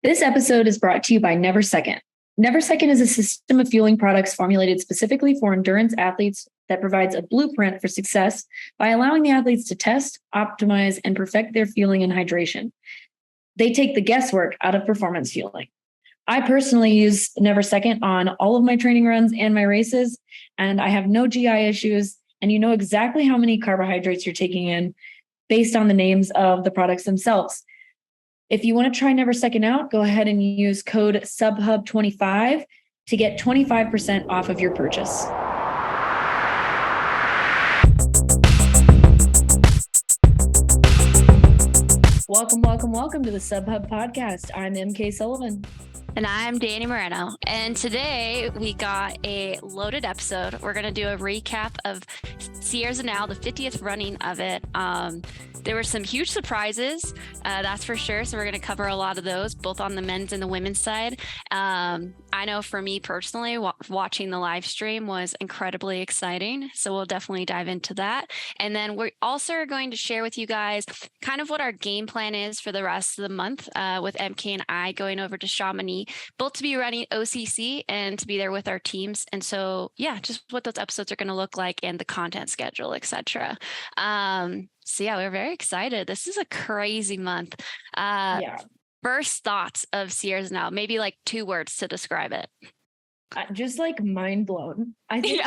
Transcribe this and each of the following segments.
This episode is brought to you by Never Second. Never Second is a system of fueling products formulated specifically for endurance athletes that provides a blueprint for success by allowing the athletes to test, optimize, and perfect their fueling and hydration. They take the guesswork out of performance fueling. I personally use Never Second on all of my training runs and my races, and I have no GI issues, and you know exactly how many carbohydrates you're taking in based on the names of the products themselves. If you want to try Never Second out, go ahead and use code SUBHUB25 to get 25% off of your purchase. Welcome to the SubHub podcast. I'm EmKay Sullivan. And I'm Dani Moreno. And today we got a loaded episode. We're going to do a recap of Sierre Zinal, the 50th running of it. There were some huge surprises, that's for sure. So we're going to cover a lot of those, both on the men's and the women's side. I know for me personally, watching the live stream was incredibly exciting. So we'll definitely dive into that. And then we're also going to share with you guys kind of what our game plan is for the rest of the month with EmKay and I going over to Chamonix, both to be running OCC and to be there with our teams. And so, yeah, just what those episodes are going to look like and the content schedule, etc. So yeah, we're very excited. This is a crazy month. First thoughts of Sierre Zinal, maybe like 2 words to describe it. Just like mind blown. I think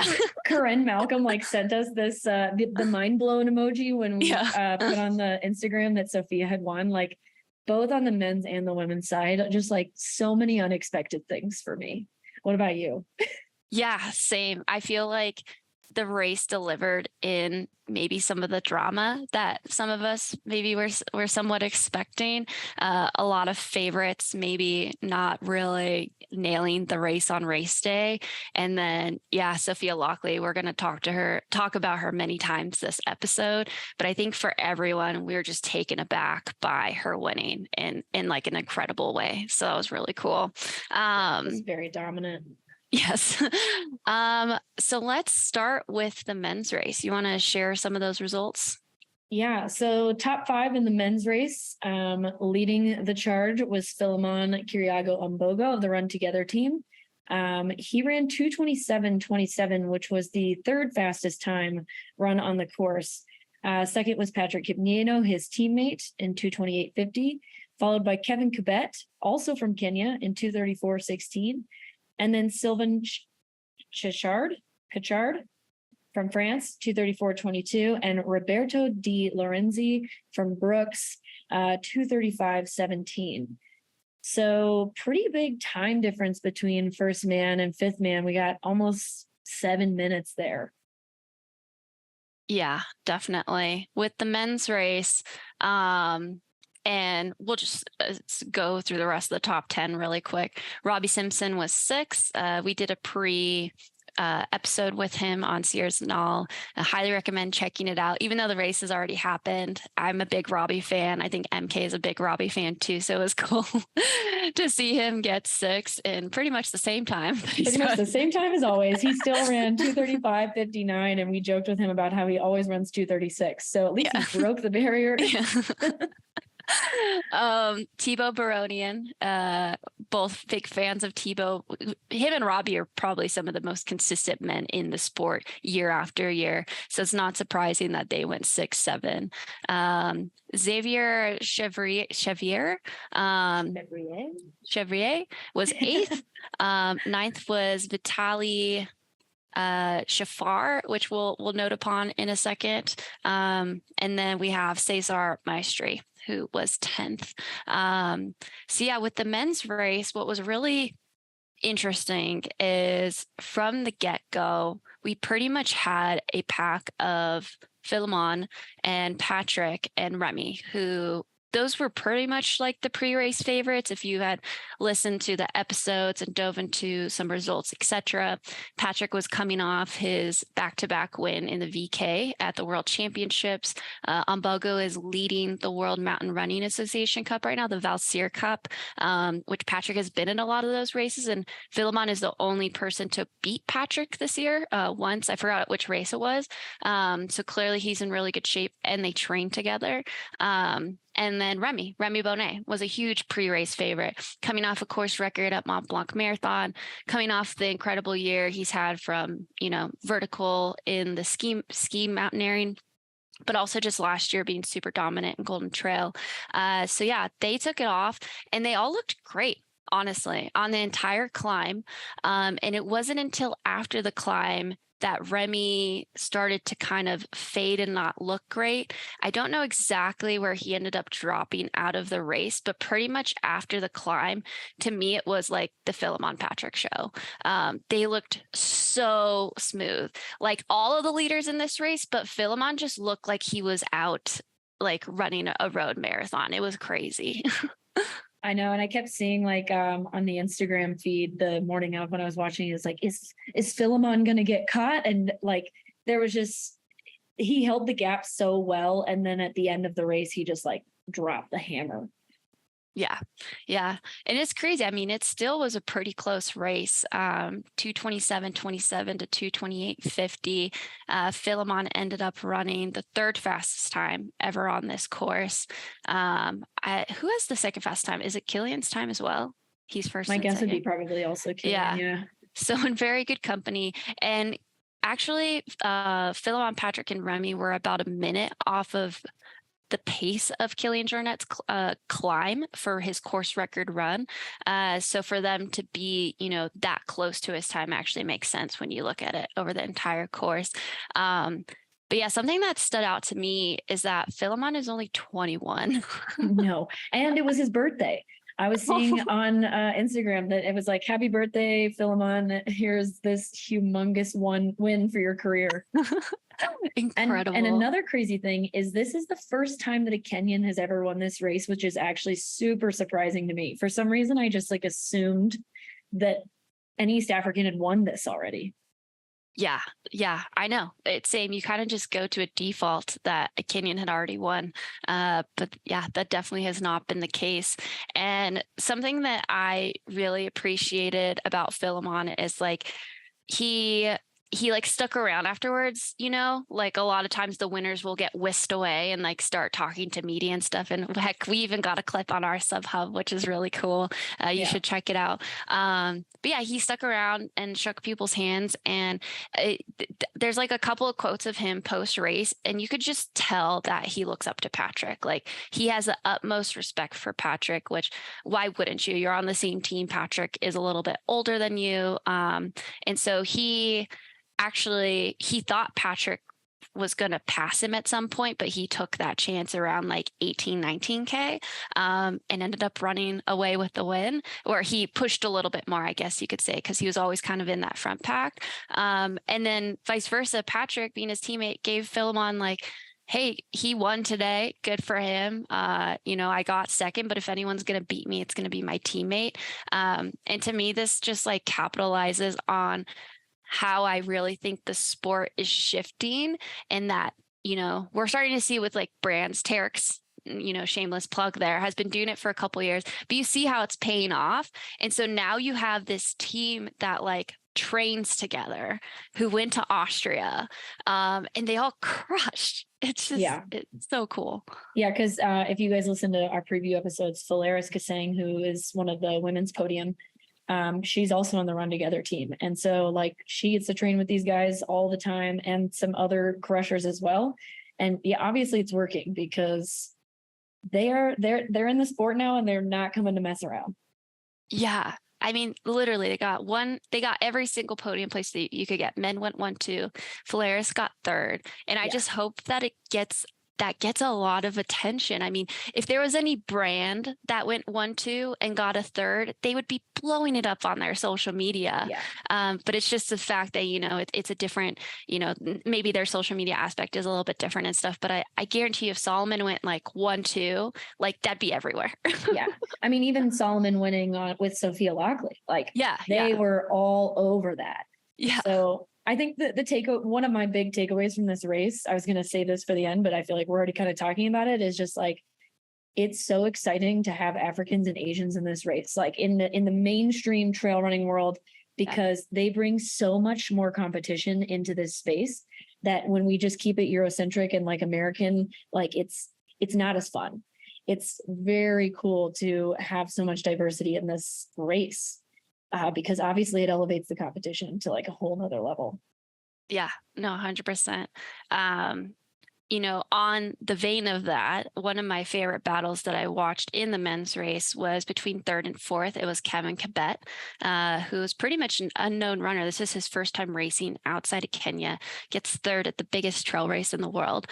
Corinne Malcolm sent us this the mind blown emoji when we put on the Instagram that Sophia had won. Both on the men's and the women's side, just so many unexpected things for me. What about you? Yeah, same. I feel like the race delivered in maybe some of the drama that some of us maybe were somewhat expecting. A lot of favorites maybe not really nailing the race on race day. And then, Sophia Lockley, we're going to talk about her many times this episode. But I think for everyone, we were just taken aback by her winning in an incredible way. So that was really cool. It's very dominant. Yes. So let's start with the men's race. You want to share some of those results? Yeah. So top 5 in the men's race, leading the charge was Philemon Kiriago-Umbogo of the Run Together team. He ran 2:27.27, which was the 3rd fastest time run on the course. Second was Patrick Kipnieno, his teammate, in 2:28.50, followed by Kevin Kibet, also from Kenya, in 2:34.16. And then Sylvain Cachard from France, 2:34.22, and Roberto Di Lorenzi from Brooks, 2:35.17. So pretty big time difference between first man and fifth man. We got almost 7 minutes there. Yeah, definitely. With the men's race, and we'll just go through the rest of the top 10 really quick. Robbie Simpson was 6th. We did a episode with him on Sierre Zinal. I highly recommend checking it out. Even though the race has already happened, I'm a big Robbie fan. I think EmKay is a big Robbie fan too. So it was cool to see him get 6th in pretty much the same time. Pretty much the same time as always. He still ran 2:35.59, and we joked with him about how he always runs 2:36. So at least he broke the barrier. Thibaut Baronian, both big fans of Thibaut. Him and Robbie are probably some of the most consistent men in the sport year after year. So it's not surprising that they went 6-7. Xavier Chevrier was 8th. 9th was Vitaly Shafar, which we'll note upon in a second. And then we have Cesar Maestri, who was 10th. With the men's race, what was really interesting is from the get-go, we pretty much had a pack of Philemon and Patrick and Remy, who those were pretty much the pre-race favorites. If you had listened to the episodes and dove into some results, etc. Patrick was coming off his back-to-back win in the VK at the World Championships. Umbogo is leading the World Mountain Running Association Cup right now, the Valsir Cup, which Patrick has been in a lot of those races. And Philemon is the only person to beat Patrick this year once. I forgot which race it was. So clearly he's in really good shape, and they train together. And then Remy Bonnet was a huge pre-race favorite, coming off a course record at Mont Blanc Marathon, coming off the incredible year he's had from, vertical in the ski mountaineering, but also just last year being super dominant in Golden Trail. So yeah, they took it off and they all looked great, honestly, on the entire climb. And it wasn't until after the climb that Remy started to kind of fade and not look great. I don't know exactly where he ended up dropping out of the race, but pretty much after the climb, to me, it was like the Philemon Patrick show. They looked so smooth, like all of the leaders in this race, but Philemon just looked like he was out, like running a road marathon. It was crazy. I know. And I kept seeing like on the Instagram feed the morning of when I was watching, it's like, is Philemon going to get caught? And like, there was just, he held the gap so well. And then at the end of the race, he just like dropped the hammer. Yeah. Yeah. And it's crazy. I mean, it still was a pretty close race. 2:27:27 to 2:28:50. Philemon ended up running the third fastest time ever on this course. Who has the second fastest time? Is it Killian's time as well? He's first. My guess would be probably also Killian. Yeah. So in very good company. And actually, Philemon, Patrick, and Remy were about a minute off of the pace of Kilian Jornet's climb for his course record run. So for them to be, that close to his time actually makes sense when you look at it over the entire course. But yeah, something that stood out to me is that Philemon is only 21. No, and it was his birthday. I was seeing on Instagram that it was like, happy birthday, Philemon. Here's this humongous win for your career. Incredible. And another crazy thing is this is the first time that a Kenyan has ever won this race, which is actually super surprising to me. For some reason, I just like assumed that an East African had won this already. Yeah, I know. It's same. You kind of just go to a default that a Kenyan had already won. But yeah, that definitely has not been the case. And something that I really appreciated about Philemon is like he like stuck around afterwards, like a lot of times the winners will get whisked away and like start talking to media and stuff. And heck, we even got a clip on our sub hub, which is really cool. You should check it out. But yeah, he stuck around and shook people's hands. And there's like a couple of quotes of him post race, and you could just tell that he looks up to Patrick. Like he has the utmost respect for Patrick, which why wouldn't you? You're on the same team. Patrick is a little bit older than you. And so he thought Patrick was going to pass him at some point, but he took that chance around like 19K and ended up running away with the win, or he pushed a little bit more, I guess you could say, because he was always kind of in that front pack. And then vice versa, Patrick, being his teammate, gave Philemon like, hey, he won today. Good for him. I got second, but if anyone's going to beat me, it's going to be my teammate. And to me, this just like capitalizes on how I really think the sport is shifting, and that, we're starting to see with like brands, Terex, shameless plug there, has been doing it for a couple of years, but you see how it's paying off. And so now you have this team that like trains together, who went to Austria, and they all crushed. It's just, it's so cool. Yeah. Cause if you guys listen to our preview episodes, Solaris Kasang, who is one of the women's podium, she's also on the Run Together team. And so like she gets to train with these guys all the time and some other crushers as well. And yeah, obviously it's working because they're in the sport now and they're not coming to mess around. Yeah. I mean, literally they got every single podium place that you could get. Men went 1-2, Solaris got third. And I just hope that gets a lot of attention. I mean, if there was any brand that went 1-2 and got a third, they would be blowing it up on their social media. Yeah. But it's just the fact that, it's a different, maybe their social media aspect is a little bit different and stuff. But I guarantee if Solomon went like 1-2, like that'd be everywhere. Yeah. I mean, even Solomon winning with Sophia Lockley, like they were all over that. Yeah. So I think that one of my big takeaways from this race, I was going to say this for the end, but I feel like we're already kind of talking about it, is just like, it's so exciting to have Africans and Asians in this race, like in the mainstream trail running world, because they bring so much more competition into this space that when we just keep it Eurocentric and like American, like it's not as fun. it's very cool to have so much diversity in this race, because obviously it elevates the competition to like a whole nother level. Yeah, no, 100%. On the vein of that, one of my favorite battles that I watched in the men's race was between third and fourth. It was Kevin Kibet, who is pretty much an unknown runner. This is his first time racing outside of Kenya, gets third at the biggest trail race in the world.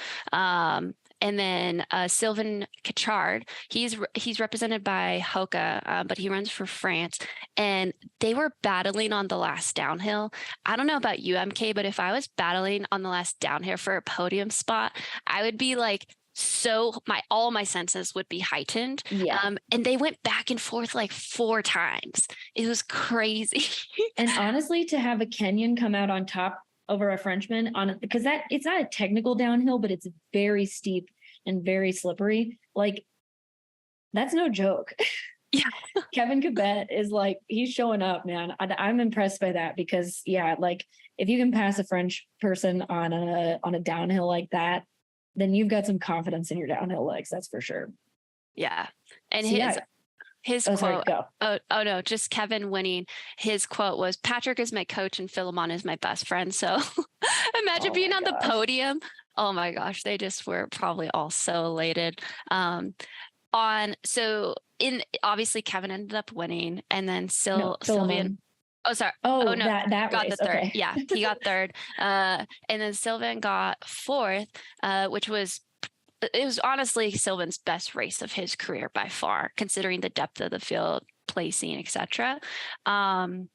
And then Sylvain Cachard, he's represented by Hoka, but he runs for France. And they were battling on the last downhill. I don't know about you, EmKay, but if I was battling on the last downhill for a podium spot, I would be like, all my senses would be heightened. Yeah. And they went back and forth like 4 times. It was crazy. And honestly, to have a Kenyan come out on top over a Frenchman because it's not a technical downhill, but it's very steep and very slippery. Like, that's no joke. Yeah. Kevin Kibet is like, he's showing up, man. I'm impressed by that because like if you can pass a French person on a downhill like that, then you've got some confidence in your downhill legs. That's for sure. Yeah. And so, his quote, oh no, just Kevin winning. His quote was, "Patrick is my coach and Philemon is my best friend." So imagine being on the podium. Oh my gosh, they just were probably all so elated. Obviously Kevin ended up winning, and then Sylvain. Oh, sorry. Oh no, that got race. the third. Okay. Yeah, he got third. And then Sylvain got fourth, which was. It was honestly Sylvain's best race of his career by far, considering the depth of the field, placing, etc. And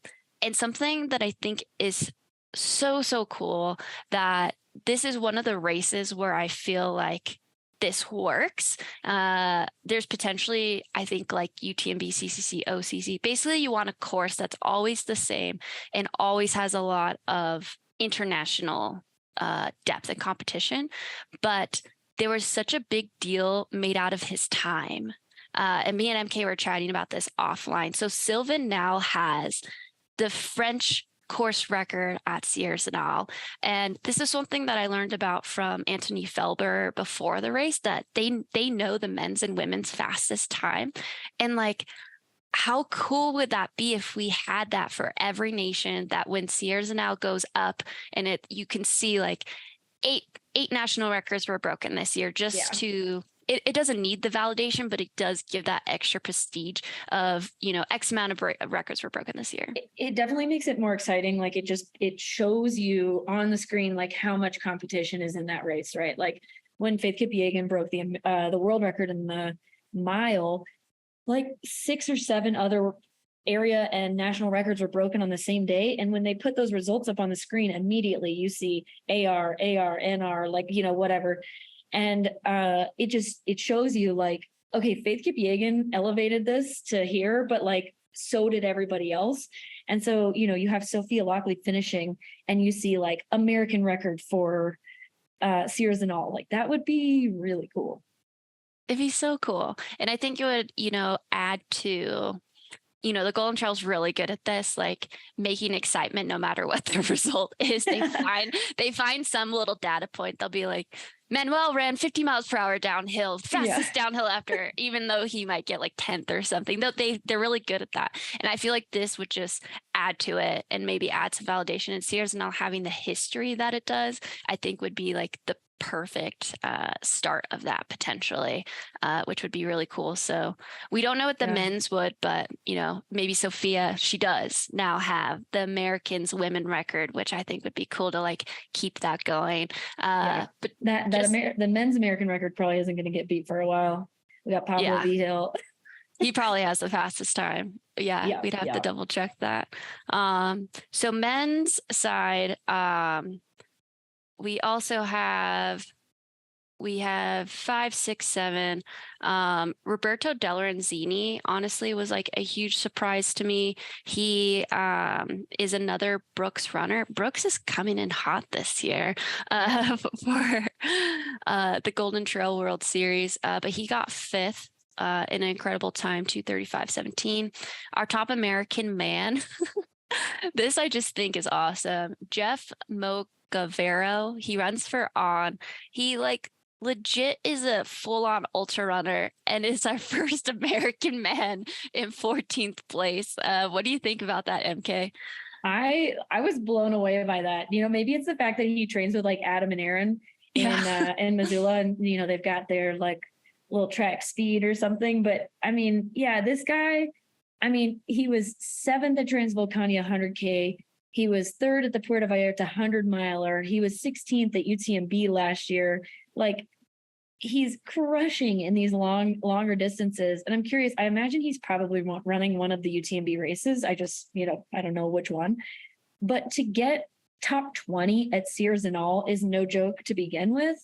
something that I think is so cool, that this is one of the races where I feel like this works. There's potentially, I think, like UTMB, CCC, OCC. Basically, you want a course that's always the same and always has a lot of international depth and competition, but there was such a big deal made out of his time. And me and EmKay were chatting about this offline. So Sylvain now has the French course record at Sierre Zinal. And this is something that I learned about from Anthony Felber before the race, that they know the men's and women's fastest time. And like, how cool would that be if we had that for every nation, that when Sierre Zinal goes up and you can see like eight national records were broken this year, it doesn't need the validation, but it does give that extra prestige of, X amount of records were broken this year. It definitely makes it more exciting. Like it shows you on the screen, like how much competition is in that race, right? Like when Faith Kipyegon broke the world record in the mile, like 6 or 7 other area and national records were broken on the same day. And when they put those results up on the screen, immediately you see AR, NR, like, whatever. And it shows you like, okay, Faith Kipyegon elevated this to here, but like, so did everybody else. And so, you have Sophia Lockley finishing and you see like American record for Sierre Zinal. Like that would be really cool. It'd be so cool. And I think it would, add to, the Golden Trail's really good at this, like making excitement no matter what the result is. They find some little data point. They'll be like, Manuel ran 50 miles per hour downhill, fastest downhill after, even though he might get like 10th or something. They're really good at that. And I feel like this would just add to it and maybe add some validation. And Sierre Zinal having the history that it does, I think would be like the perfect start of that potentially, which would be really cool. So we don't know what the men's would, but maybe Sophia, she does now have the Americans women record, which I think would be cool to like keep that going. But the men's American record probably isn't going to get beat for a while. We got Pablo Vigil. He probably has the fastest time. We'd have to double check that. So men's side, we also have 5, 6, 7. Roberto Delorenzini honestly was like a huge surprise to me. He is another Brooks runner. Brooks is coming in hot this year for the Golden Trail World Series, but he got 5th. In an incredible time, 2:35.17. Our top American man, this I just think is awesome. Jeff Gavero, he runs for On. He like legit is a full-on ultra runner and is our first American man in 14th place. What do you think about that, EmKay? I was blown away by that. Maybe it's the fact that he trains with like Adam and Aaron in Missoula, and they've got their like little track speed or something. But I mean, yeah, this guy, he was 7th at Transvolcania 100K. He was 3rd at the Puerto Vallarta 100 miler. He was 16th at UTMB last year. Like, he's crushing in these longer distances. And I'm curious, I imagine he's probably running one of the UTMB races. I just, I don't know which one. But to get top 20 at Sierre Zinal is no joke to begin with.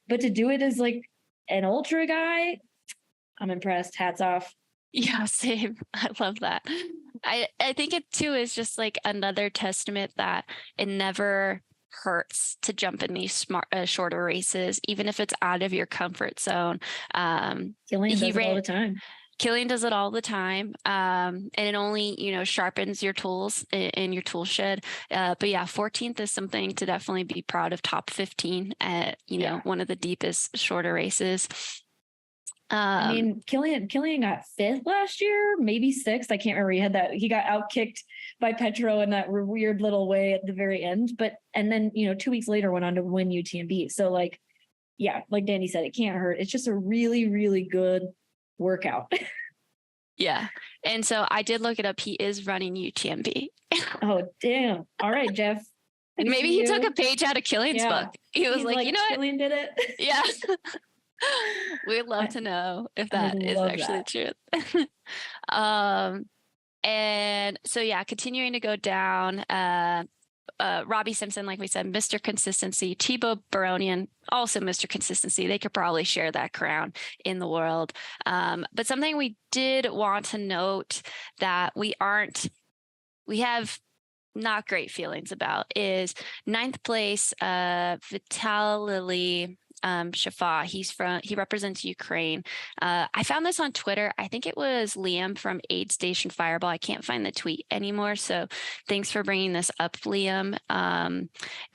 But to do it as like an ultra guy, I'm impressed. Hats off. Yeah, same. I love that. I think it too is just like another testament that it never hurts to jump in these shorter races, even if it's out of your comfort zone. Killian does it all the time. Killian does it all the time. And it only, sharpens your tools in your tool shed. But yeah, 14th is something to definitely be proud of. Top 15 at, one of the deepest shorter races. Killian got 5th last year, maybe 6th. I can't remember. He got outkicked by Petro in that weird little way at the very end. And then 2 weeks later went on to win UTMB. So like Dani said, it can't hurt. It's just a really, really good workout. Yeah. And so I did look it up. He is running UTMB. Oh, damn. All right, Jeff. Maybe he took a page out of Killian's book. He was like, you know what? Killian did it. Yeah. We'd love to know if that is actually the truth. And so, yeah, continuing to go down, Robbie Simpson, like we said, Mr. Consistency, Thibaut Baronian, also Mr. Consistency. They could probably share that crown in the world. But something we did want to note that we have not great feelings about is 9th place, Vitaly Shafa. He represents Ukraine. I found this on Twitter. I think it was Liam from Aid Station Fireball. I can't find the tweet anymore. So thanks for bringing this up, Liam.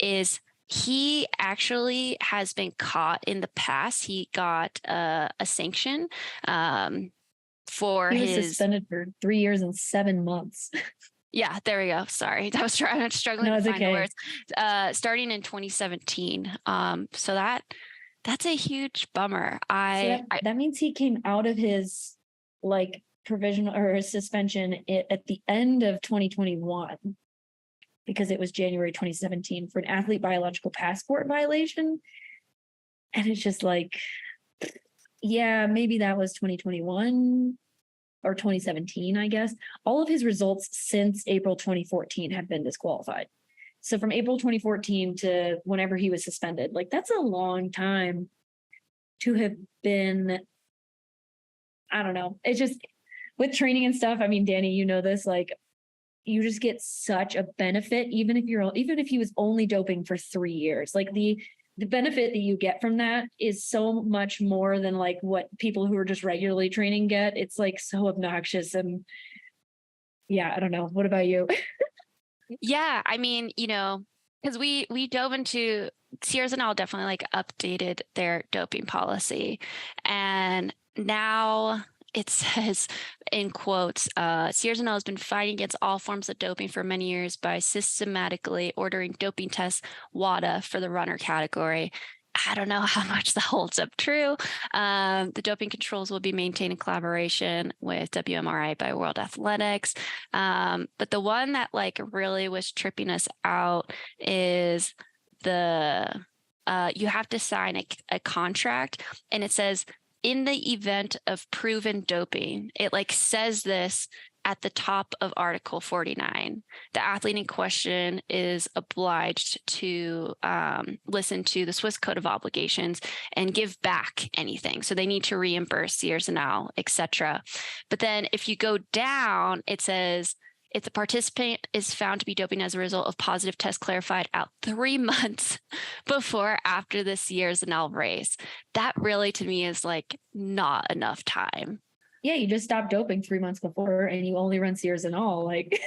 Is he actually has been caught in the past. He got a sanction for he was suspended for 3 years and 7 months. Yeah, there we go. Sorry. I was struggling to find the words. Starting in 2017. So that's a huge bummer. That means he came out of his like provisional or his suspension at the end of 2021 because it was January 2017 for an athlete biological passport violation. And it's just like, yeah, maybe that was 2021 or 2017, I guess. All of his results since April 2014 have been disqualified. So from April 2014 to whenever he was suspended, like that's a long time to have been, I don't know. It's just with training and stuff. I mean, Dani, you know this, like you just get such a benefit, even if he was only doping for 3 years, like the benefit that you get from that is so much more than like what people who are just regularly training get. It's like so obnoxious. And yeah, I don't know. What about you? Yeah, I mean, because we dove into Sierre Zinal definitely like updated their doping policy. And now it says in quotes, Sierre Zinal has been fighting against all forms of doping for many years by systematically ordering doping tests WADA for the runner category. I don't know how much that holds up true. The doping controls will be maintained in collaboration with WMRI by World Athletics. But the one that like really was tripping us out is you have to sign a contract, and it says in the event of proven doping, it like says this at the top of Article 49. The athlete in question is obliged to listen to the Swiss Code of Obligations and give back anything. So they need to reimburse Sierre Zinal, et cetera. But then if you go down, it says, if the participant is found to be doping as a result of positive test clarified out 3 months before or after the Sierre Zinal race, that really to me is like not enough time. Yeah, you just stopped doping 3 months before and you only run Sierre Zinal. Like,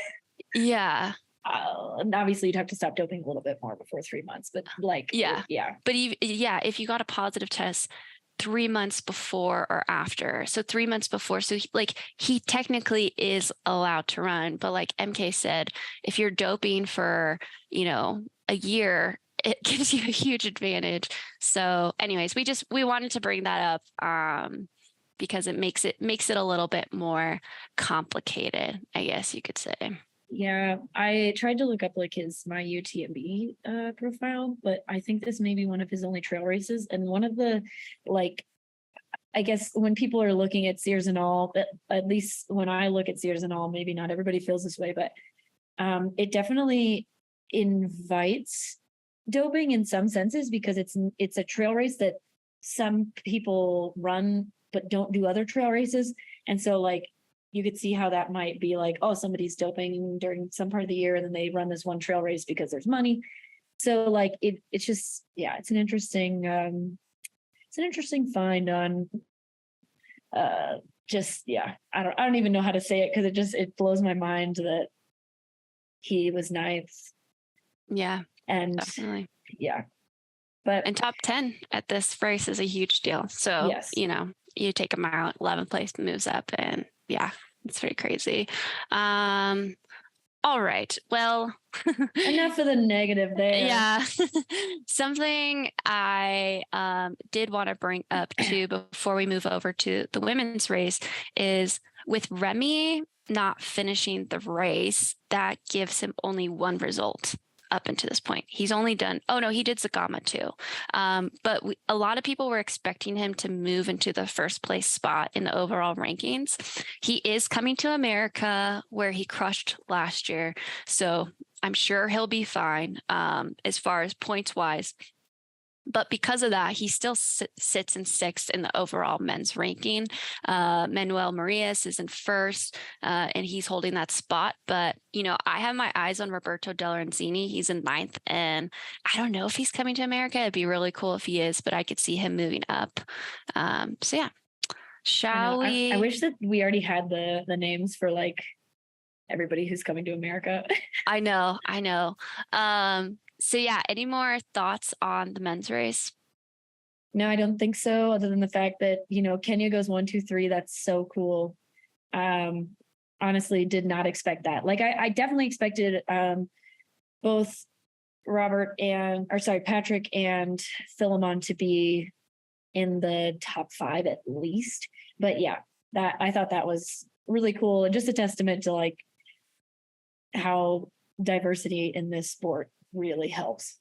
yeah. And obviously you'd have to stop doping a little bit more before 3 months, but like, Yeah. yeah. But if you got a positive test 3 months before or after, so 3 months before, so he technically is allowed to run, but like EmKay said, if you're doping for, a year, it gives you a huge advantage. So anyways, we wanted to bring that up, because it makes it a little bit more complicated, I guess you could say. Yeah, I tried to look up like my UTMB profile, but I think this may be one of his only trail races. And one of the, like, I guess when people are looking at Sierre Zinal, at least when I look at Sierre Zinal, maybe not everybody feels this way, but it definitely invites doping in some senses, because it's a trail race that some people run but don't do other trail races. And so like you could see how that might be like, oh, somebody's doping during some part of the year and then they run this one trail race because there's money. So like it's just, yeah, it's an interesting find on just, yeah, I don't even know how to say it, because it blows my mind that he was ninth. Yeah, and definitely. Yeah, and top 10 at this race is a huge deal. So yes, you take him out, 11th place moves up, and yeah, it's pretty crazy. All right, well, enough of the negative there. Yeah. Something I did want to bring up too before we move over to the women's race is with Remy not finishing the race, that gives him only one result up until this point. He's only done, he did Zagama too. But a lot of people were expecting him to move into the first place spot in the overall rankings. He is coming to America, where he crushed last year. So I'm sure he'll be fine as far as points wise. But because of that, he still sits in sixth in the overall men's ranking. Manuel Marias is in first, and he's holding that spot. But, I have my eyes on Roberto Delaranzini. He's in ninth, and I don't know if he's coming to America. It'd be really cool if he is, but I could see him moving up. So, yeah. Shall we? I wish that we already had the names for like everybody who's coming to America. I know. So yeah, any more thoughts on the men's race? No, I don't think so. Other than the fact that, Kenya goes 1, 2, 3. That's so cool. Honestly, did not expect that. Like I definitely expected both Patrick and Philemon to be in the top 5 at least. But yeah, I thought that was really cool, and just a testament to like how diversity in this sport really helps.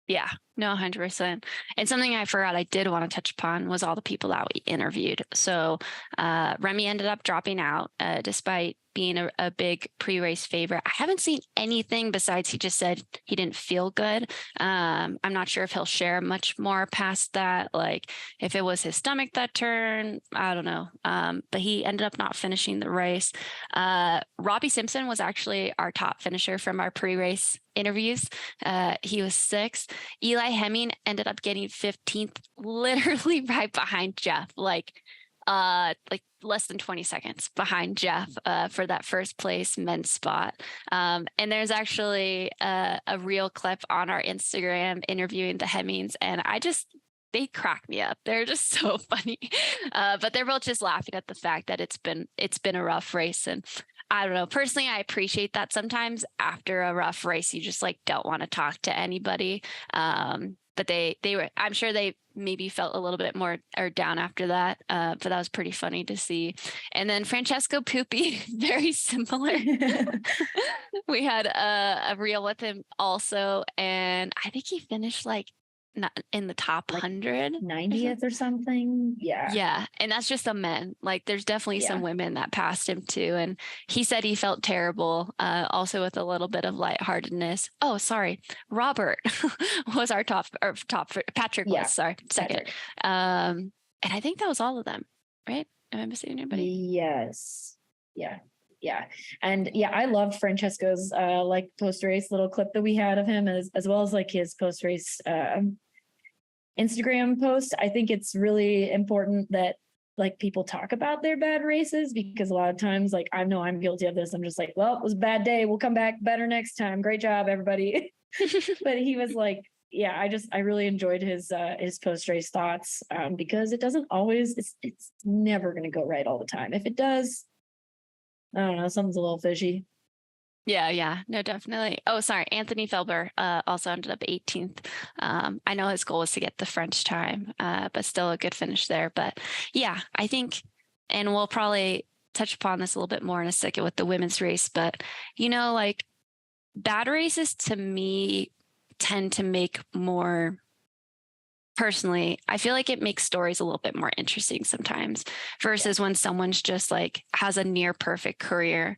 Yeah, no, 100%. And something I forgot I did want to touch upon was all the people that we interviewed. So Remy ended up dropping out despite being a big pre-race favorite. I haven't seen anything besides he just said he didn't feel good. I'm not sure if he'll share much more past that, like if it was his stomach that turned, I don't know. But he ended up not finishing the race. Robbie Simpson was actually our top finisher from our pre-race interviews. He was 6th. Eli Hemming ended up getting 15th, literally right behind Jeff, like less than 20 seconds behind Jeff for that first place men's spot. And there's actually a real clip on our Instagram interviewing the Hemmings, and they crack me up. They're just so funny. But they're both just laughing at the fact that it's been a rough race. And I don't know, personally, I appreciate that. Sometimes after a rough race, you just like don't want to talk to anybody. But they were, I'm sure they maybe felt a little bit more or down after that. But that was pretty funny to see. And then Francesco Pupi, very similar. We had a reel with him also. And I think he finished like not in the top 100, 90th or something. Yeah. And that's just the men. Like there's definitely some women that passed him too. And he said he felt terrible, also with a little bit of lightheartedness. Oh, sorry. Robert was our top Patrick was, sorry, second. And I think that was all of them, right? Am I missing anybody? Yes. Yeah. And yeah, I loved Francesco's like post-race little clip that we had of him, as well as like his post-race Instagram post. I think it's really important that like people talk about their bad races, because a lot of times, like, I know I'm guilty of this. I'm just like, well, it was a bad day. We'll come back better next time. Great job, everybody. But he was like, yeah, I really enjoyed his post-race thoughts, because it doesn't always, it's never going to go right all the time. If it does, I don't know, something's a little fishy. Yeah, no, definitely. Oh, sorry. Anthony Felber also ended up 18th. I know his goal was to get the French time, but still a good finish there. But yeah, I think, and we'll probably touch upon this a little bit more in a second with the women's race, but like bad races to me tend to make more, personally, I feel like it makes stories a little bit more interesting sometimes versus when someone's just like has a near perfect career.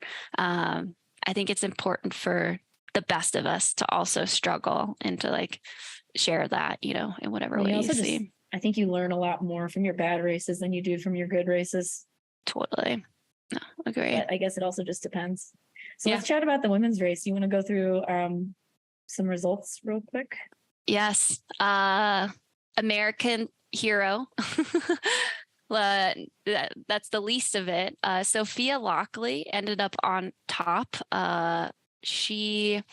I think it's important for the best of us to also struggle and to like share that, in whatever way you see. I think you learn a lot more from your bad races than you do from your good races. Totally. No, agree. But I guess it also just depends. So let's chat about the women's race. You want to go through some results real quick? Yes. American hero. That's the least of it. Sophia Lockley ended up on top. She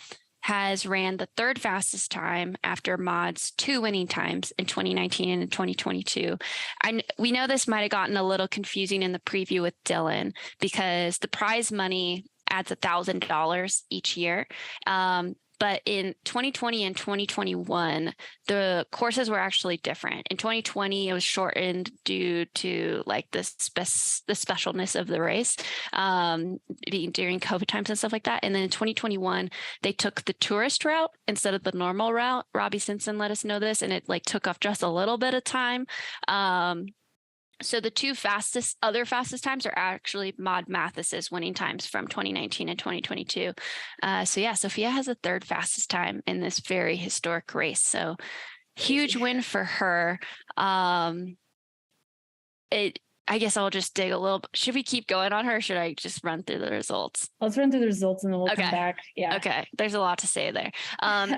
has ran the third fastest time after Maud's 2 winning times in 2019 and in 2022. We know this might have gotten a little confusing in the preview with Dylan because the prize money adds $1,000 each year. But in 2020 and 2021, the courses were actually different. In 2020, it was shortened due to like the specialness of the race during COVID times and stuff like that. And then in 2021, they took the tourist route instead of the normal route. Robbie Simpson let us know this, and it like took off just a little bit of time. So the two other fastest times are actually Maud Mathis's winning times from 2019 and 2022. Sophia has the third fastest time in this very historic race. So huge win for her. I guess I'll just dig a little. Should we keep going on her or should I just run through the results? Let's run through the results and then we'll come back. Yeah. Okay. There's a lot to say there.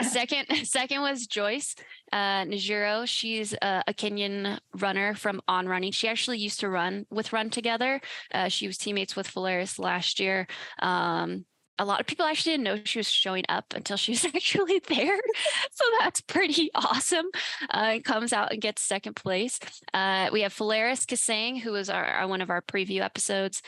Second was Joyce Njiro. She's a Kenyan runner from On Running. She actually used to run together. She was teammates with Valeris last year. A lot of people actually didn't know she was showing up until she was actually there. So that's pretty awesome. Comes out and gets second place. We have Valeris Kasang, who was one of our preview episodes.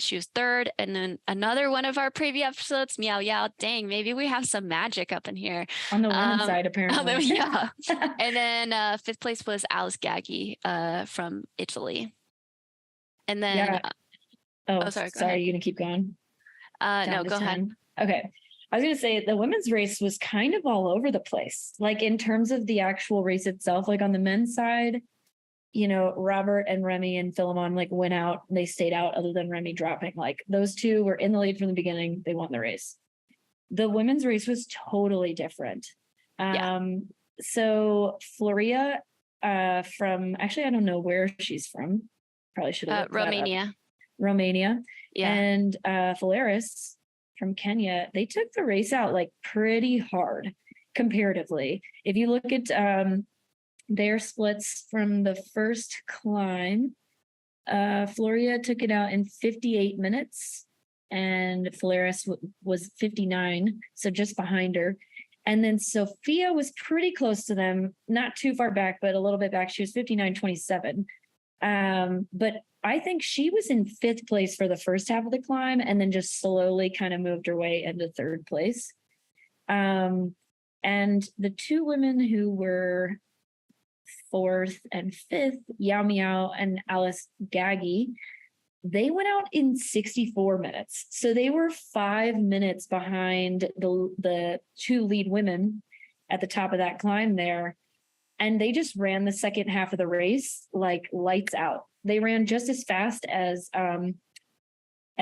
She was third. And then another one of our preview episodes, Meow Yow. Dang, maybe we have some magic up in here. On the women's side, apparently. Yeah. And then fifth place was Alice Gaggi from Italy. And then... sorry, you're going to keep going? No, go 10. ahead. Okay. I was going to say the women's race was kind of all over the place. Like in terms of the actual race itself, like on the men's side, Robert and Remy and Philemon like went out, they stayed out other than Remy dropping. Like those two were in the lead from the beginning. They won the race. The women's race was totally different. So Floria from, actually, I don't know where she's from. Probably should have Romania. Yeah. And Valeris from Kenya, they took the race out like pretty hard comparatively. If you look at their splits from the first climb, Floria took it out in 58 minutes and Valeris was 59, so just behind her. And then Sophia was pretty close to them, not too far back, but a little bit back. She was 59.27. But I think she was in fifth place for the first half of the climb and then just slowly kind of moved her way into third place. And the two women who were fourth and fifth, Yao Miao and Alice Gaggi, they went out in 64 minutes. So they were 5 minutes behind the two lead women at the top of that climb there. And they just ran the second half of the race like lights out. They ran just as fast as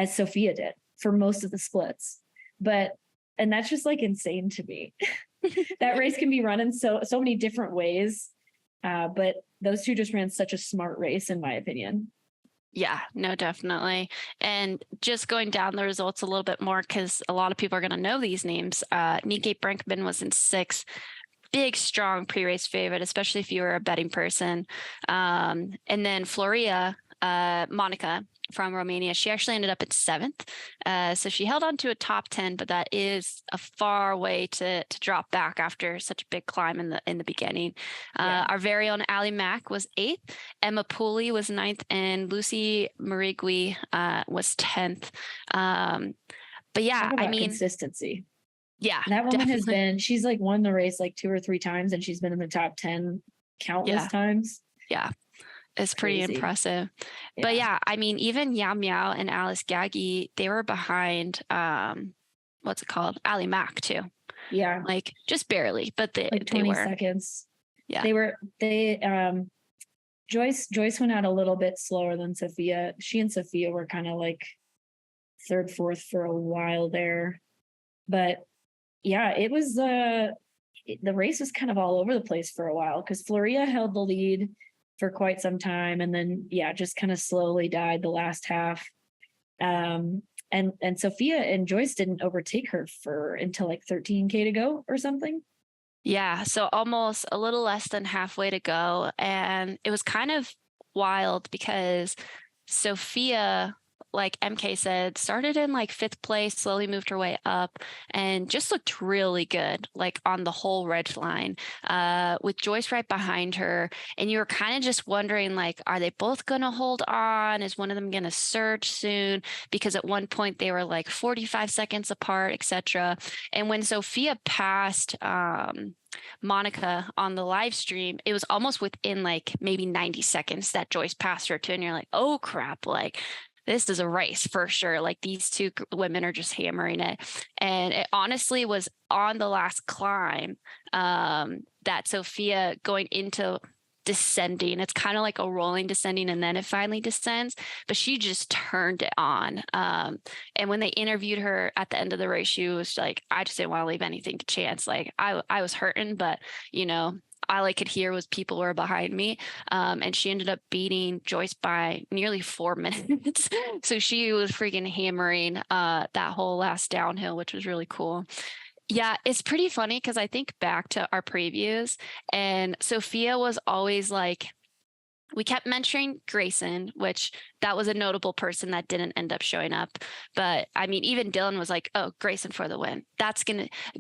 Sophia did for most of the splits. And that's just like insane to me. That race can be run in so many different ways. But those two just ran such a smart race, in my opinion. Yeah, no, definitely. And just going down the results a little bit more, because a lot of people are going to know these names. Nike Brinkman was in sixth. Big, strong pre-race favorite, especially if you were a betting person. And then Floria Monica from Romania. She actually ended up at 7th. So she held on to a top 10, but that is a far way to drop back after such a big climb in the beginning. Our very own Allie Mack was 8th. Emma Pooley was 9th, and Lucy Marigui was 10th. But yeah, I mean, consistency. Yeah, that woman has been, she's like won the race like 2 or 3 times, and she's been in the top 10 countless times. Yeah. It's pretty impressive. But yeah, I mean, even Yao Miao and Alice Gaggy, they were behind, what's it called? Ali Mack too. Yeah. Like just barely, but they, like 20 they were. seconds. Yeah. Joyce went out a little bit slower than Sophia. She and Sophia were kind of like 3rd, 4th for a while there. But yeah, it was, the race was kind of all over the place for a while, because Floria held the lead for quite some time, and then just kind of slowly died the last half. And Sophia and Joyce didn't overtake her until like 13K to go or something. Yeah, so almost a little less than halfway to go, and it was kind of wild because Sophia, like EmKay said, started in like 5th place, slowly moved her way up, and just looked really good, like on the whole red line, with Joyce right behind her. And you were kind of just wondering, like, are they both going to hold on? Is one of them going to surge soon? Because at one point they were like 45 seconds apart, etc. And when Sophia passed Monica on the live stream, it was almost within like maybe 90 seconds that Joyce passed her too. And you're like, oh crap, like this is a race for sure. Like these 2 women are just hammering it. And it honestly was on the last climb that Sophia going into descending. It's kind of like a rolling descending, and then it finally descends, but she just turned it on. And when they interviewed her at the end of the race, she was like, I just didn't want to leave anything to chance. Like I was hurting, but all I could hear was people were behind me. And she ended up beating Joyce by nearly 4 minutes. So she was freaking hammering that whole last downhill, which was really cool. Yeah, it's pretty funny because I think back to our previews, and Sophia was always like, we kept mentioning Grayson, which that was a notable person that didn't end up showing up. But I mean, even Dylan was like, oh, Grayson for the win.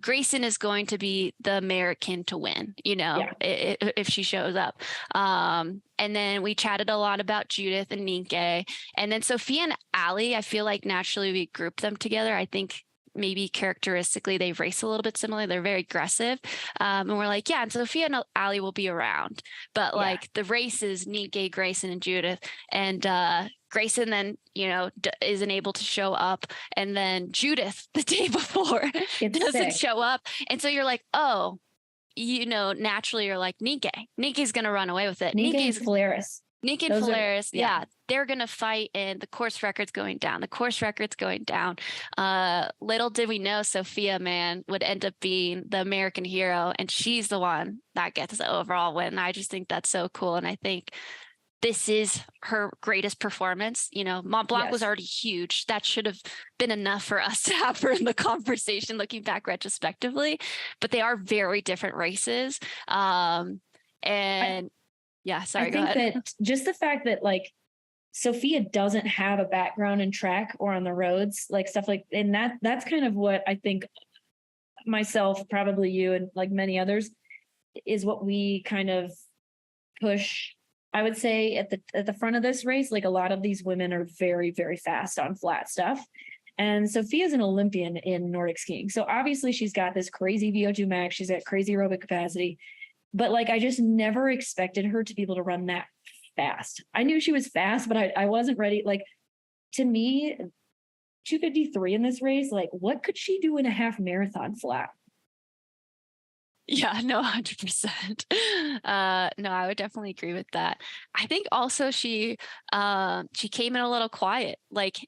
Grayson is going to be the American to win, if she shows up. And then we chatted a lot about Judith and EmKay. And then Sophia and Allie, I feel like naturally we grouped them together. I think maybe characteristically they race a little bit similar. They're very aggressive. And we're like, and Sophia and Allie will be around. But like the races, EmKay, Grayson, and Judith. And Grayson then, isn't able to show up. And then Judith the day before doesn't show up. And so you're like, oh, naturally you're like, EmKay. EmKay's going to run away with it. EmKay's Polaris. EmKay and Polaris, they're going to fight, and the course record's going down. Little did we know Sophia, man, would end up being the American hero, and she's the one that gets the overall win. I just think that's so cool, and I think this is her greatest performance. Mont Blanc was already huge. That should have been enough for us to have her in the conversation looking back retrospectively, but they are very different races. Yeah, sorry, go ahead. I think that just the fact that like Sophia doesn't have a background in track or on the roads, like stuff like, and that's kind of what I think myself, probably you, and like many others, is what we kind of push. I would say at the front of this race, like a lot of these women are very, very fast on flat stuff. And Sophia's an Olympian in Nordic skiing. So obviously she's got this crazy VO2 max. She's got crazy aerobic capacity. But like, I just never expected her to be able to run that fast. I knew she was fast, but I wasn't ready. Like, to me, 2:53 in this race, like what could she do in a half marathon flat? Yeah, no, 100%. No, I would definitely agree with that. I think also she came in a little quiet. Like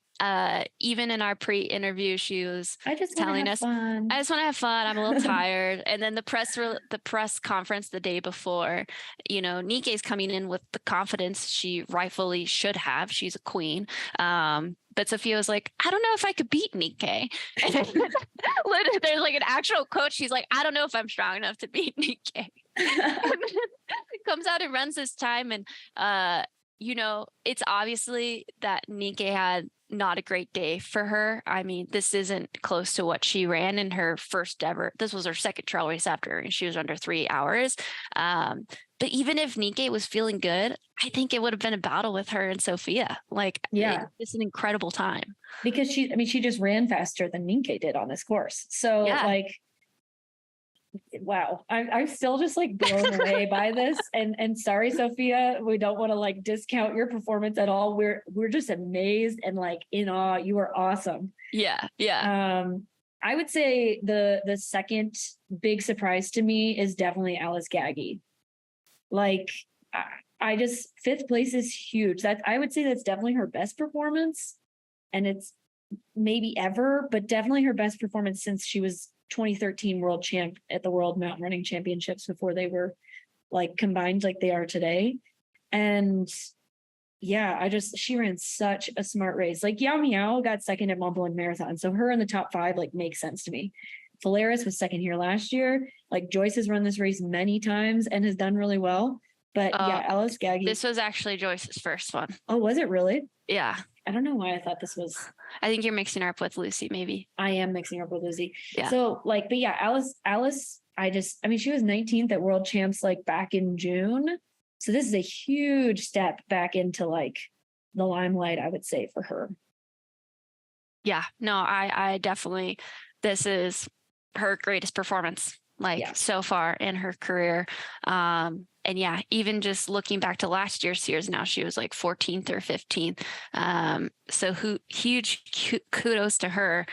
even in our pre-interview, she was telling us, fun. I just want to have fun. I'm a little tired. And then the press conference the day before, EmKay's coming in with the confidence she rightfully should have. She's a queen. But Sophia was like, I don't know if I could beat EmKay. There's like an actual quote. She's like, I don't know if I'm strong enough to beat EmKay. Comes out and runs this time. And it's obviously that EmKay had not a great day for her. I mean, this isn't close to what she ran in her first ever. This was her second trail race after, and she was under 3 hours. But even if EmKay was feeling good, I think it would have been a battle with her and Sophia. Like, it's an incredible time. Because she just ran faster than EmKay did on this course. So like, wow, I'm still just like blown away by this. And sorry, Sophia, we don't want to like discount your performance at all. We're just amazed and like in awe. You were awesome. Yeah. I would say the second big surprise to me is definitely Alice Gaggy. Like, I just, fifth place is huge. I would say that's definitely her best performance, and it's maybe ever, but definitely her best performance since she was 2013 world champ at the World Mountain Running Championships before they were like combined like they are today. And yeah, she ran such a smart race. Like Yao Miao got second at Mont Blanc Marathon, so her in the top 5 like makes sense to me. Polaris was second here last year. Like Joyce has run this race many times and has done really well. But yeah, Alice Gaggy. This was actually Joyce's first one. Oh, was it really? Yeah. I don't know why I thought this was. I think you're mixing her up with Lucy, maybe. I am mixing her up with Lucy. Yeah. So like, but yeah, Alice, she was 19th at World Champs like back in June. So this is a huge step back into like the limelight, I would say, for her. Yeah, no, I definitely, this is her greatest performance so far in her career. And yeah, even just looking back to last year's Sierre Zinal, she was like 14th or 15th. So huge kudos to her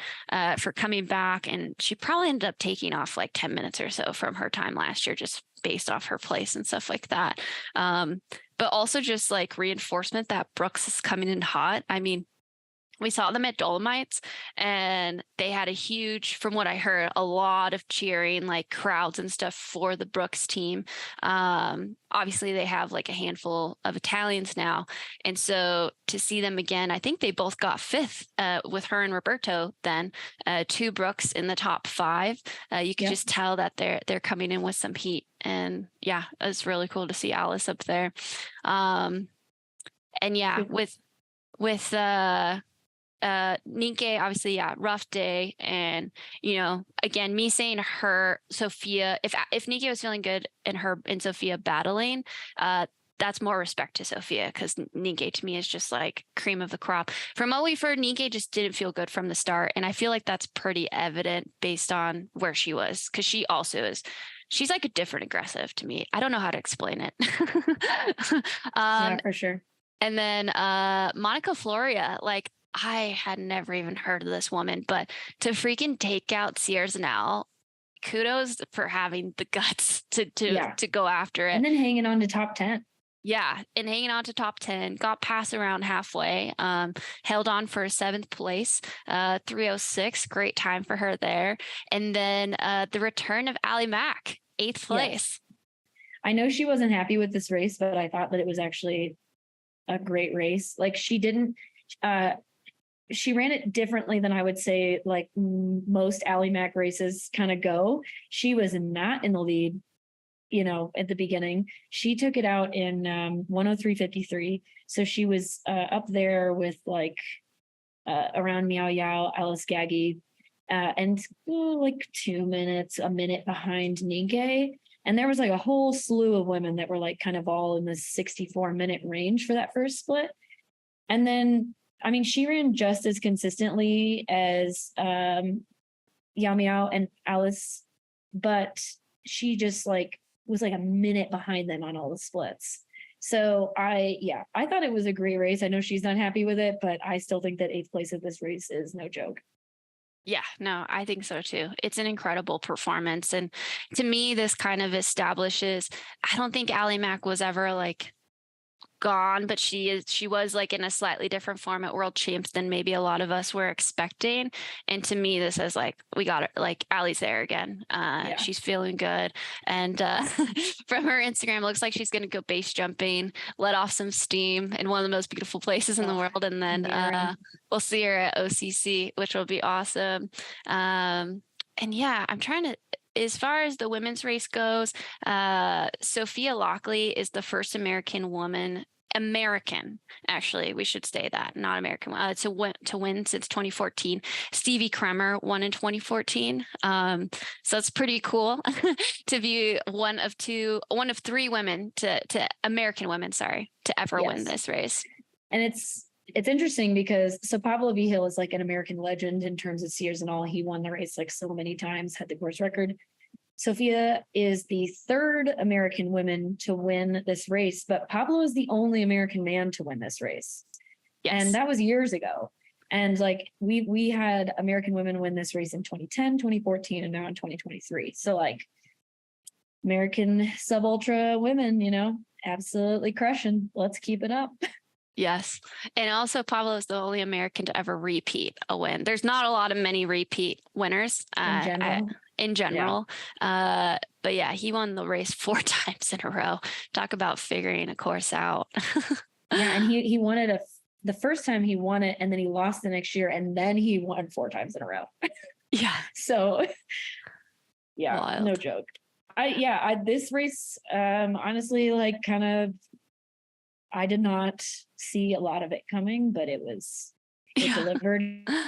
for coming back. And she probably ended up taking off like 10 minutes or so from her time last year, just based off her place and stuff like that. But also just like reinforcement that Brooks is coming in hot. I mean, we saw them at Dolomites, and they had a huge, from what I heard, a lot of cheering, like crowds and stuff for the Brooks team. Obviously, they have like a handful of Italians now. And so to see them again, I think they both got 5th with her and Roberto then, 2 Brooks in the top 5. You could just tell that they're coming in with some heat. And yeah, it's really cool to see Alice up there. And yeah, with EmKay, obviously, rough day. And, again, me saying her, Sophia, if EmKay was feeling good and her and Sophia battling, that's more respect to Sophia, because EmKay to me is just like cream of the crop. From what we've heard, EmKay just didn't feel good from the start. And I feel like that's pretty evident based on where she was, because she also is. She's like a different aggressive to me. I don't know how to explain it. Yeah, for sure. And then Monica Floria, like, I had never even heard of this woman, but to freaking take out Sierre Zinal, kudos for having the guts to go after it. And then hanging on to top 10. Yeah, and hanging on to top 10, got past around halfway, held on for 7th place, 3:06, great time for her there. And then the return of Allie Mack, 8th place. Yes. I know she wasn't happy with this race, but I thought that it was actually a great race. Like she ran it differently than I would say like most Allie Mack races kind of go. She was not in the lead, at the beginning. She took it out in 1:03:53. So she was up there with like around Miao Yao, Alice Gaggy, and like a minute behind EmKay. And there was like a whole slew of women that were like kind of all in the 64-minute range for that first split. And then, I mean, she ran just as consistently as Yao Miao and Alice, but she just like was like a minute behind them on all the splits. So I thought it was a great race. I know she's not happy with it, but I still think that 8th place at this race is no joke. Yeah, no, I think so too. It's an incredible performance. And to me, this kind of establishes, I don't think Allie Mack was ever like gone, but she was like in a slightly different form at World Champs than maybe a lot of us were expecting. And to me, this is like, we got it, like Allie's there again. She's feeling good. And from her Instagram, it looks like she's going to go base jumping, let off some steam in one of the most beautiful places in the world. And then we'll see her at OCC, which will be awesome. And yeah, I'm trying to, as far as the women's race goes, Sophia Lockley is the first American woman American, actually, we should say that, not American, to win since 2014. Stevie Kremer won in 2014. So it's pretty cool to be one of three women to American women, to ever win this race. And it's interesting because Pablo Vigil is like an American legend in terms of Sierre Zinal. He won the race like so many times, had the course record. Sophia is the third American woman to win this race, but Pablo is the only American man to win this race. Yes. And that was years ago. And like we had American women win this race in 2010, 2014, and now in 2023. So like American sub-ultra women, absolutely crushing. Let's keep it up. Yes. And also Pablo is the only American to ever repeat a win. There's not a lot of many repeat winners in general. Yeah. But yeah, he won the race 4 times in a row. Talk about figuring a course out. Yeah. And he won it the first time he won it, and then he lost the next year, and then he won 4 times in a row. Yeah. So yeah, wild. No joke. This race, honestly, like kind of, I did not see a lot of it coming, but it delivered.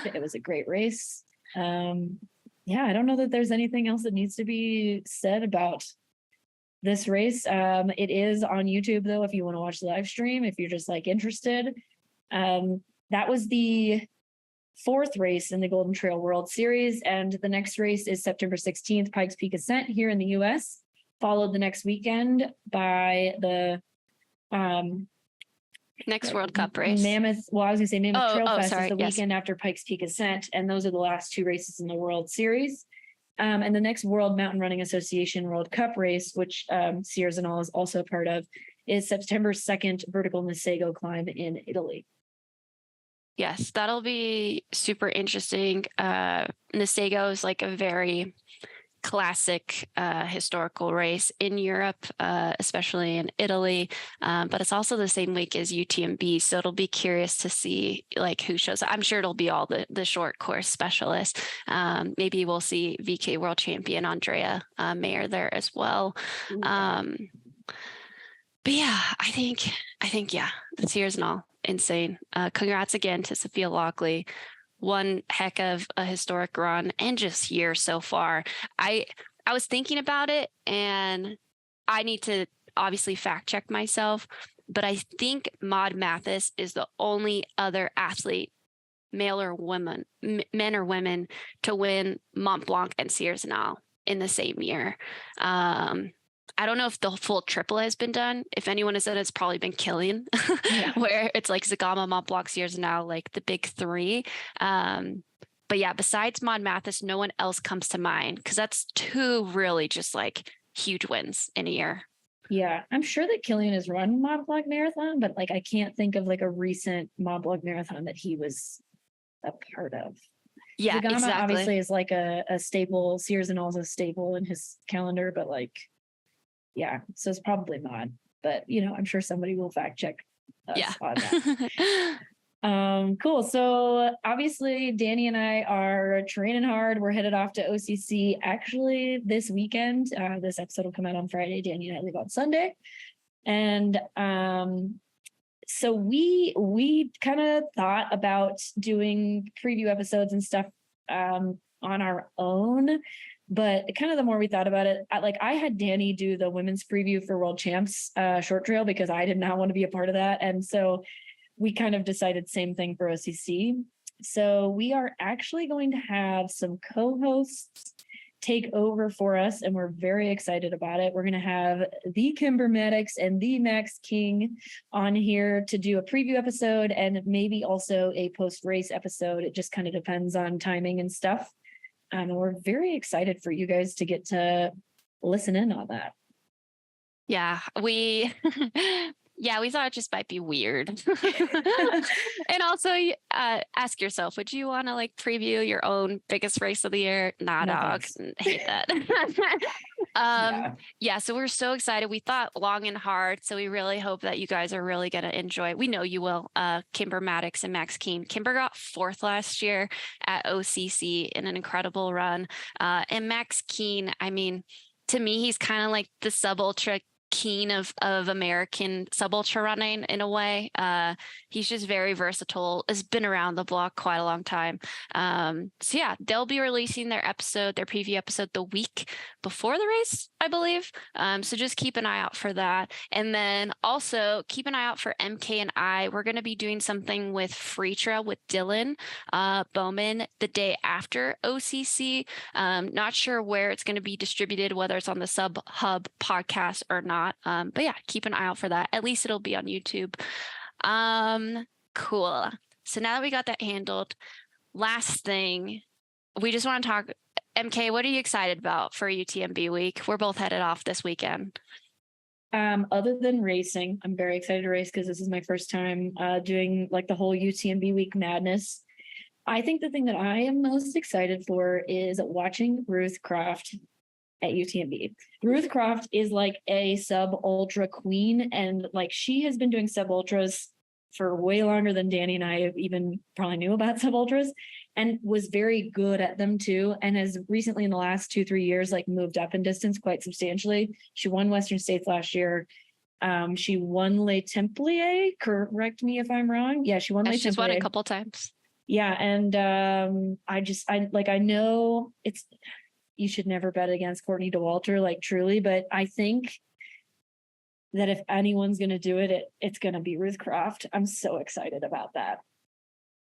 It was a great race. I don't know that there's anything else that needs to be said about this race. It is on YouTube though, if you want to watch the live stream, if you're just like interested. That was the 4th race in the Golden Trail World Series. And the next race is September 16th, Pikes Peak Ascent here in the US, followed the next weekend by the, next World Cup race. Mammoth Trail Fest is the weekend after Pikes Peak Ascent, and those are the last 2 races in the World Series. And the next World Mountain Running Association World Cup race, which Sierre Zinal is also a part of, is September 2nd, Vertical Nisego Climb in Italy. Yes, that'll be super interesting. Nisego is like a very classic historical race in Europe, especially in Italy, but it's also the same week as UTMB, so it'll be curious to see like who shows up. I'm sure it'll be all the short course specialists. Maybe we'll see VK world champion Andrea Mayer there as well. But yeah, I think the Sierre Zinal, insane. Congrats again to Sophia Lockley. One heck of a historic run and just year so far. I was thinking about it, and I need to obviously fact check myself, but I think Maud Mathis is the only other athlete, male or woman, men or women, to win Mont Blanc and Sierre Zinal in the same year. I don't know if the full triple has been done. If anyone has done it, it's probably been Killian, where it's like Zagama, Mont Blanc, Sierre Zinal, like the big 3. But yeah, besides Maud Mathis, no one else comes to mind, because that's 2 really just like huge wins in a year. Yeah, I'm sure that Killian has run Mont Blanc Marathon, but like I can't think of like a recent Mont Blanc Marathon that he was a part of. Yeah, Zagama exactly. Obviously is like a staple. Sierre Zinal is a staple in his calendar, but like, yeah, so it's probably Maud, but I'm sure somebody will fact check us on that. Cool. So obviously Dani and I are training hard. We're headed off to OCC actually this weekend. This episode will come out on Friday. Dani and I leave on Sunday. And so we kind of thought about doing preview episodes and stuff on our own. But kind of the more we thought about it, I had Dani do the women's preview for World Champs short trail, because I did not want to be a part of that. And so we kind of decided same thing for OCC. So we are actually going to have some co-hosts take over for us, and we're very excited about it. We're going to have the Kimber Maddox and the Max King on here to do a preview episode, and maybe also a post-race episode. It just kind of depends on timing and stuff. And we're very excited for you guys to get to listen in on that. Yeah, we thought it just might be weird. And also ask yourself, would you want to like preview your own biggest race of the year? Nah, No, dog. Hate that. So we're so excited. We thought long and hard. So we really hope that you guys are really going to enjoy it. We know you will. Kimber Maddox and Max Keen. Kimber got 4th last year at OCC in an incredible run. And Max Keen, I mean, to me, he's kind of like the sub ultra keen of American sub ultra running in a way. He's just very versatile, has been around the block quite a long time. So yeah, they'll be releasing their preview episode the week before the race, I believe. So just keep an eye out for that. And then also keep an eye out for EmKay and I. We're going to be doing something with Freetrail with Dylan Bowman the day after OCC. Not sure where it's going to be distributed, whether it's on the Sub Hub podcast or not. But yeah, keep an eye out for that. At least it'll be on YouTube. Cool. So now that we got that handled, last thing, we just want to talk. EmKay, what are you excited about for UTMB week? We're both headed off this weekend. Other than racing, I'm very excited to race because this is my first time doing like the whole UTMB week madness. I think the thing that I am most excited for is watching Ruth Croft at UTMB. Ruth Croft is like a sub ultra queen, and like she has been doing sub ultras for way longer than Dani and I have even probably knew about sub ultras, and was very good at them too, and has recently in the last 2-3 years like moved up in distance quite substantially. She won Western States last year. She won Les Templiers, correct me if I'm wrong. Yeah, she won Les Templiers. She's won a couple times. Yeah, and I know it's, you should never bet against Courtney Dauwalter, like truly, but I think that if anyone's going to do it, it's going to be Ruth Croft. I'm so excited about that.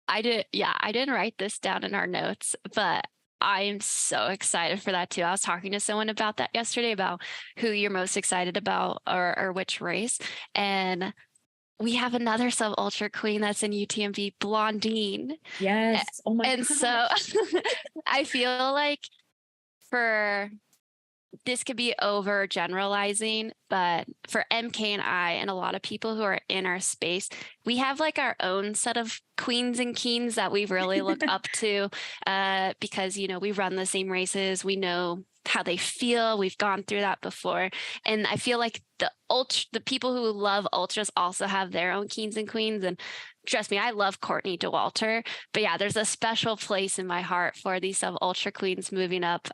I didn't write this down in our notes, but I am so excited for that too. I was talking to someone about that yesterday, about who you're most excited about or which race. And we have another sub ultra queen that's in UTMB, Blondine. Yes. Oh my God. So I feel like this could be over generalizing, but for EmKay and I and a lot of people who are in our space, we have like our own set of queens and keens that we really look up to because, you know, we run the same races. We know how they feel. We've gone through that before. And I feel like the people who love ultras also have their own keens and queens. And trust me, I love Courtney Dauwalter, but yeah, there's a special place in my heart for these sub ultra queens moving up.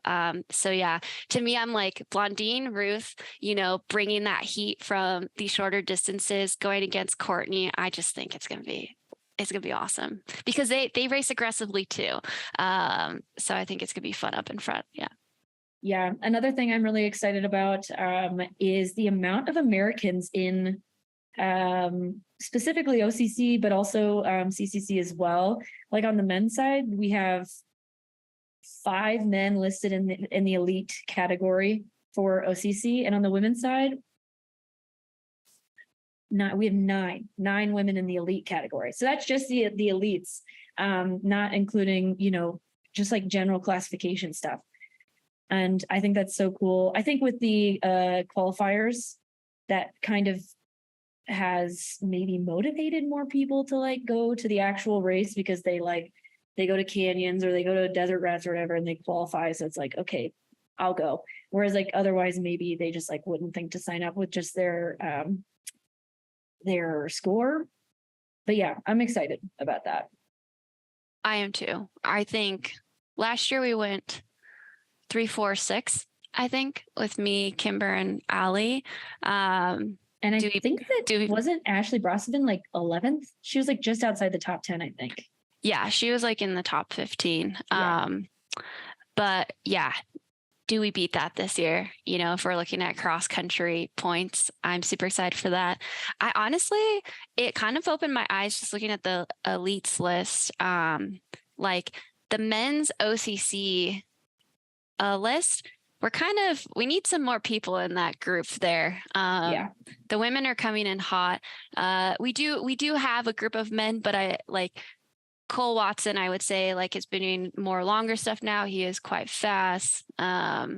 So yeah, to me, I'm like Blondine, Ruth, you know, bringing that heat from these shorter distances, going against Courtney. I just think it's going to be awesome because they race aggressively too. So I think it's going to be fun up in front. Yeah. Yeah. Another thing I'm really excited about is the amount of Americans in specifically OCC, but also CCC as well. Like on the men's side, we have 5 men listed in the elite category for OCC, and on the women's side, we have nine women in the elite category. So that's just the elites, not including, you know, just like general classification stuff. And I think that's so cool. I think with the qualifiers, that kind of has maybe motivated more people to like go to the actual race because they go to canyons or they go to desert rats or whatever and they qualify. So it's like, okay, I'll go. Whereas like otherwise maybe they just like wouldn't think to sign up with just their score. But yeah, I'm excited about that. I am too. I think last year we went 3, 4, 6, I think, with me, Kimber, and Allie. And I think that wasn't Ashley Brossman like 11th? She was like just outside the top 10, I think. Yeah, she was like in the top 15. Yeah. But yeah, do we beat that this year? You know, if we're looking at cross country points, I'm super excited for that. I honestly, it kind of opened my eyes just looking at the elites list. Like the men's OCC list, we need some more people in that group there. The women are coming in hot. We do have a group of men, but I like Cole Watson, I would say, like, has been doing more longer stuff now. He is quite fast. But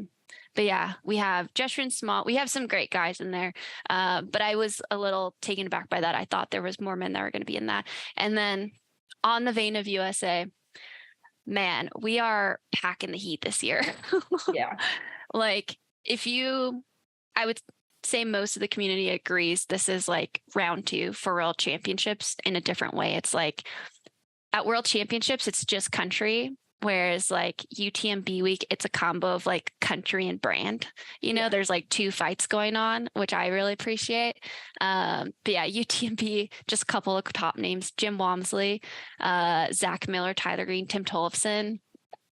yeah, we have Jeshrin Small. We have some great guys in there. But I was a little taken aback by that. I thought there was more men that were going to be in that. And then on the vein of USA, man, we are packing the heat this year. Yeah. Like I would say most of the community agrees this is like round 2 for World Championships in a different way. It's like at World Championships, it's just country. Whereas like UTMB week, it's a combo of like country and brand. There's like two fights going on, which I really appreciate. But yeah, UTMB, just a couple of top names: Jim Walmsley, Zach Miller, Tyler Green, Tim Tollefson.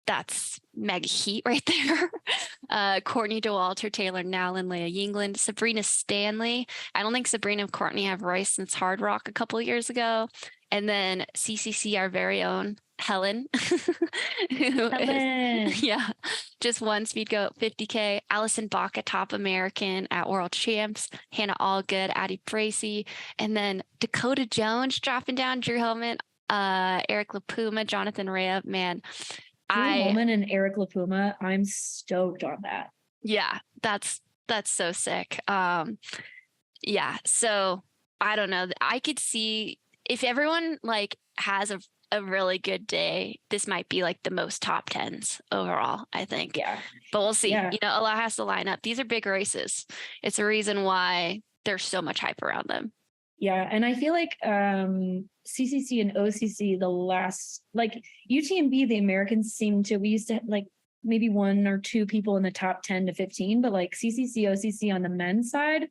That's mega heat right there. Courtney Dauwalter, Taylor Nowlin, Leah Yingland, Sabrina Stanley. I don't think Sabrina and Courtney have raced since Hard Rock a couple of years ago. And then CCC, our very own Helen, just won Speed Goat 50K. Allison Baca, top American at World Champs. Hannah Allgood, Addie Bracey, and then Dakota Jones dropping down. Drew Hellman, Eric LaPuma, Jonathan Rea. Man, Drew Hellman and Eric LaPuma, I'm stoked on that. Yeah, that's so sick. Yeah, so I don't know. I could see if everyone like has a really good day, this might be like the most top 10s overall, I think. Yeah. But we'll see. A lot has to line up. These are big races. It's a reason why there's so much hype around them. Yeah. And I feel like CCC and OCC, the last, like UTMB, the Americans we used to like maybe one or two people in the top 10 to 15, but like CCC, OCC on the men's side,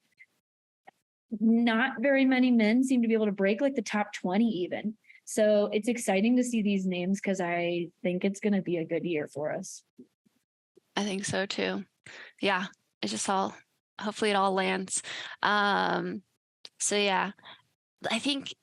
not very many men seem to be able to break like the top 20 even. So it's exciting to see these names because I think it's going to be a good year for us. I think so too. Yeah, it's just hopefully it all lands. So yeah, I think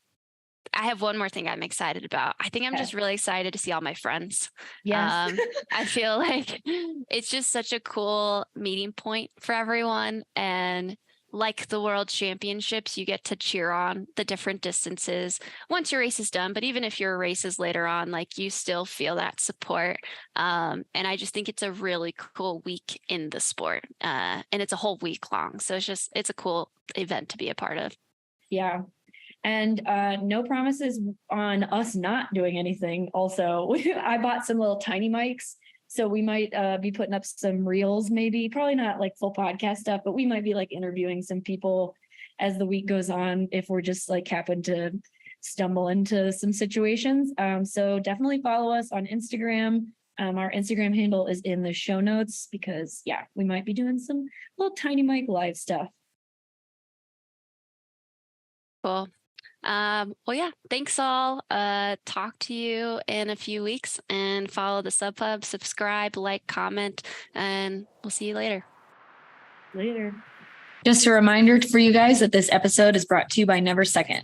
I have one more thing I'm excited about. I think I'm just really excited to see all my friends. Yes. I feel like it's just such a cool meeting point for everyone. And like the World Championships, you get to cheer on the different distances once your race is done. But even if your race is later on, like you still feel that support. And I just think it's a really cool week in the sport. And it's a whole week long. So it's a cool event to be a part of. Yeah. And no promises on us not doing anything. Also, I bought some little tiny mics. So we might be putting up some reels, maybe, probably not like full podcast stuff, but we might be like interviewing some people as the week goes on if we're just like happen to stumble into some situations. So definitely follow us on Instagram. Our Instagram handle is in the show notes because, we might be doing some little tiny mic live stuff. Cool. Well, yeah, thanks all. Talk to you in a few weeks and follow the Sub Hub, subscribe, like, comment, and we'll see you later. Just a reminder for you guys that this episode is brought to you by Never Second.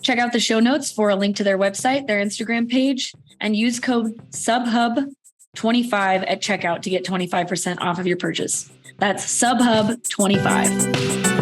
Check out the show notes for a link to their website, their Instagram page, and use code SUBHUB25 at checkout to get 25% off of your purchase. That's SUBHUB25.